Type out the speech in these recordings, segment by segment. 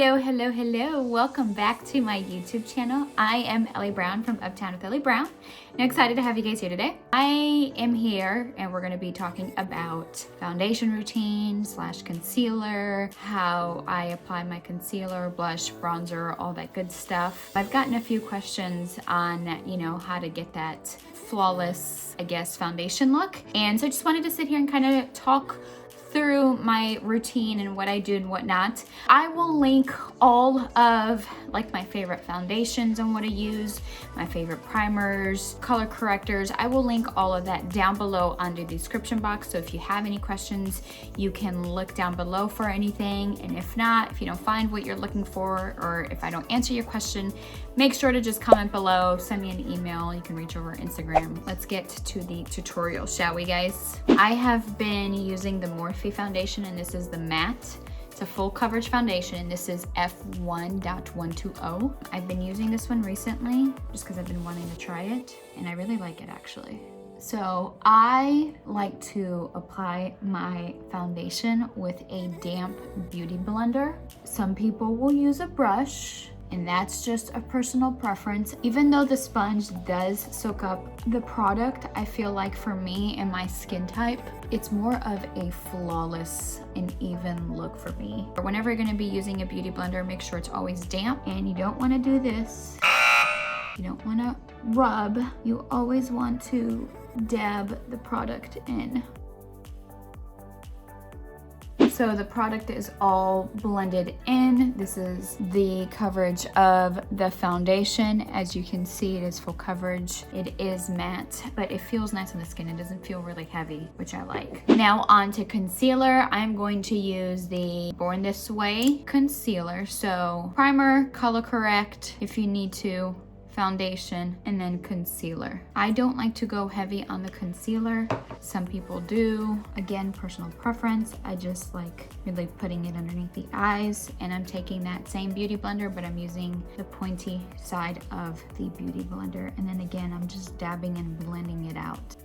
Hello. Welcome back to my YouTube channel. I am Ellie Brown from Uptown with Ellie Brown. I'm excited to have you guys here today. I am here and we're going to be talking about foundation routine / concealer, how I apply my concealer, blush, bronzer, all that good stuff. I've gotten a few questions on, how to get that flawless, foundation look. And so I just wanted to sit here and kind of talk through my routine and what I do and whatnot. I will link all of my favorite foundations and what I use, my favorite primers, color correctors. I will link all of that down below under the description box. So if you have any questions, you can look down below for anything. And if not, if you don't find what you're looking for, or if I don't answer your question, make sure to just comment below, send me an email. You can reach over Instagram. Let's get to the tutorial, shall we, guys? I have been using the Morphe foundation, and this is the matte. It's a full coverage foundation, and this is F1.120. I've been using this one recently just because I've been wanting to try it, and I really like it actually. So I like to apply my foundation with a damp beauty blender. Some people will use a brush, and that's just a personal preference. Even though the sponge does soak up the product, I feel like for me and my skin type, it's more of a flawless and even look for me. Whenever you're gonna be using a beauty blender, make sure it's always damp, and you don't wanna do this. You don't wanna rub. You always want to dab the product in. So the product is all blended in. This is the coverage of the foundation. As you can see, it is full coverage. It is matte, but it feels nice on the skin. It doesn't feel really heavy, which I like. Now on to concealer. I'm going to use the Born This Way concealer. So primer, color correct if you need to, foundation, and then concealer. I don't like to go heavy on the concealer. Some people do. Again, personal preference. I just like really putting it underneath the eyes, and I'm taking that same beauty blender, but I'm using the pointy side of the beauty blender. And then again, I'm just dabbing and blending it out.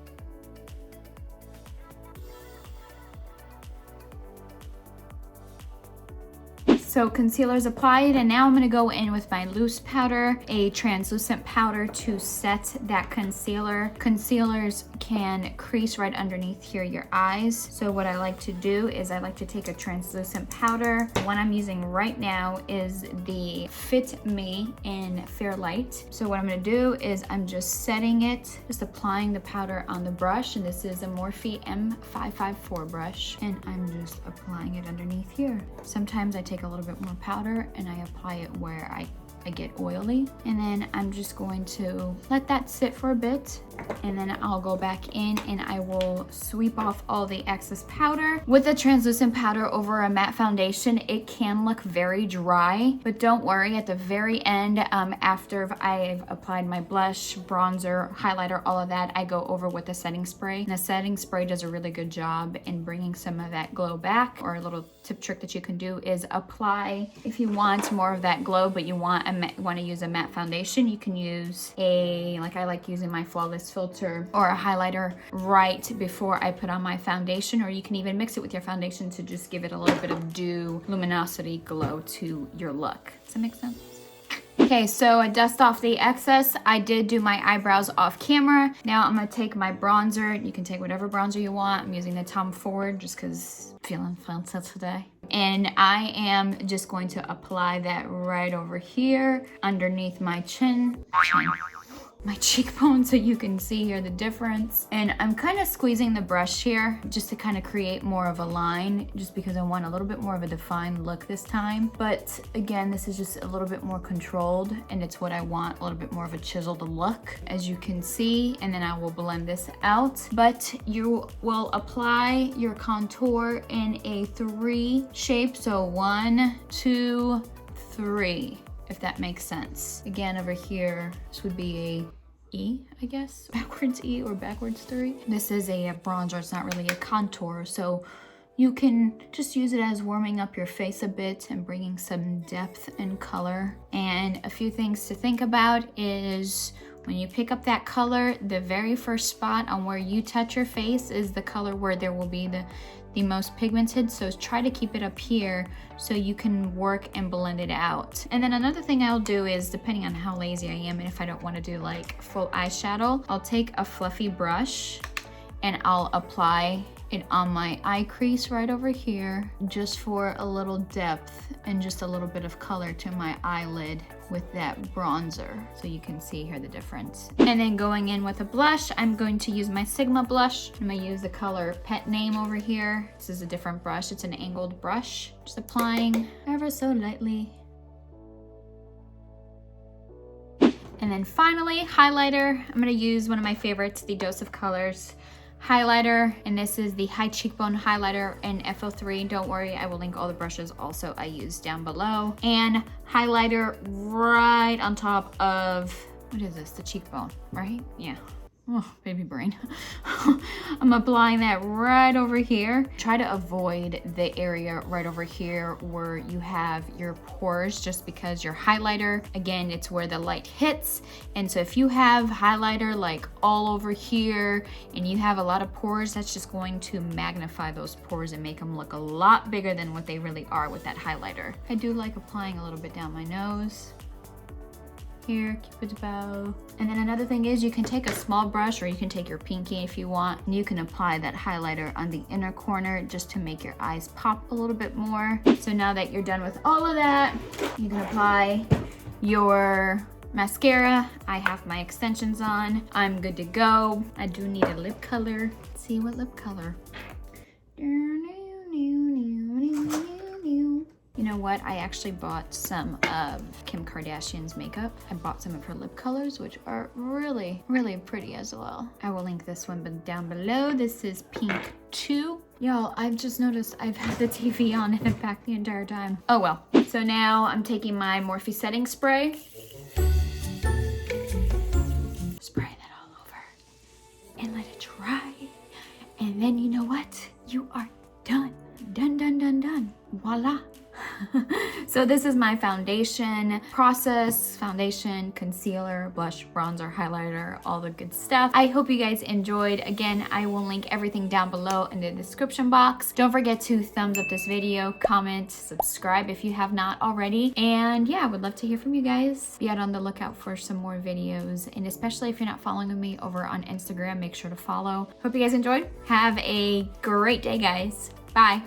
So concealer is applied, and now I'm gonna go in with my loose powder, a translucent powder to set that concealer. Concealers can crease right underneath here your eyes. So what I like to do is I like to take a translucent powder. The one I'm using right now is the Fit Me in Fair Light. So what I'm gonna do is I'm just setting it, just applying the powder on the brush, and this is a Morphe M554 brush, and I'm just applying it underneath here. Sometimes I take a little bit more powder and I apply it where I get oily, and then I'm just going to let that sit for a bit, and then I'll go back in and I will sweep off all the excess powder. With a translucent powder over a matte foundation, it can look very dry, but don't worry, at the very end, after I've applied my blush, bronzer, highlighter, all of that, I go over with the setting spray. And the setting spray does a really good job in bringing some of that glow back. Or a little tip trick that you can do is apply, if you want more of that glow, but you want to use a matte foundation, you can use I like using my Flawless filter or a highlighter right before I put on my foundation, or you can even mix it with your foundation to just give it a little bit of dew, luminosity, glow to your look. Does that make sense? Okay, so I dust off the excess. I did do my eyebrows off camera. Now I'm gonna take my bronzer. You can take whatever bronzer you want. I'm using the Tom Ford just because I'm feeling fancy today. And I am just going to apply that right over here underneath my my cheekbone, so you can see here the difference. And I'm kind of squeezing the brush here just to kind of create more of a line, just because I want a little bit more of a defined look this time. But again, this is just a little bit more controlled, and it's what I want, a little bit more of a chiseled look, as you can see. And then I will blend this out, but you will apply your contour in a 3 shape. So 1, 2, 3. If that makes sense. Again, over here, this would be a E, I guess, backwards E or backwards 3. This is a bronzer, it's not really a contour, so you can just use it as warming up your face a bit and bringing some depth and color. And a few things to think about is When you pick up that color, the very first spot on where you touch your face is the color where there will be the most pigmented, so try to keep it up here so you can work and blend it out. And then another thing I'll do is, depending on how lazy I am and if I don't want to do like full eyeshadow, I'll take a fluffy brush and I'll apply it on my eye crease right over here, just for a little depth and just a little bit of color to my eyelid with that bronzer, so you can see here the difference. And then going in with a blush, I'm going to use my Sigma blush. I'm gonna use the color Pet Name over here. This is a different brush, it's an angled brush. Just applying ever so lightly. And then finally, highlighter. I'm gonna use one of my favorites, the Dose of Colors highlighter, and this is the High Cheekbone highlighter in FO3. Don't worry, I will link all the brushes also I use down below. And highlighter right on top of, what is this, the cheekbone, right? Yeah. Oh, baby brain. I'm applying that right over here. Try to avoid the area right over here where you have your pores, just because your highlighter, again, it's where the light hits. And so if you have highlighter like all over here and you have a lot of pores, that's just going to magnify those pores and make them look a lot bigger than what they really are with that highlighter. I do like applying a little bit down my nose. Here, Cupid's bow. And then another thing is, you can take a small brush or you can take your pinky if you want, and you can apply that highlighter on the inner corner just to make your eyes pop a little bit more. So now that you're done with all of that, you can apply your mascara. I have my extensions on. I'm good to go. I do need a lip color. Let's see what lip color. You know what? I actually bought some of Kim Kardashian's makeup. I bought some of her lip colors, which are really, really pretty as well. I will link this one down below. This is Pink 2. Y'all, I've just noticed I've had the TV on in the back the entire time. Oh well. So now I'm taking my Morphe setting spray. Spray that all over and let it dry. And then you know what? You are done. Done, done, done, done. Voila. So this is my foundation process: foundation, concealer, blush, bronzer, highlighter, all the good stuff. I hope you guys enjoyed. Again, I will link everything down below in the description box. Don't forget to thumbs up this video, comment, subscribe if you have not already. And yeah, I would love to hear from you guys. Be out on the lookout for some more videos, and especially if you're not following me over on Instagram, make sure to follow. Hope you guys enjoyed. Have a great day, guys. Bye.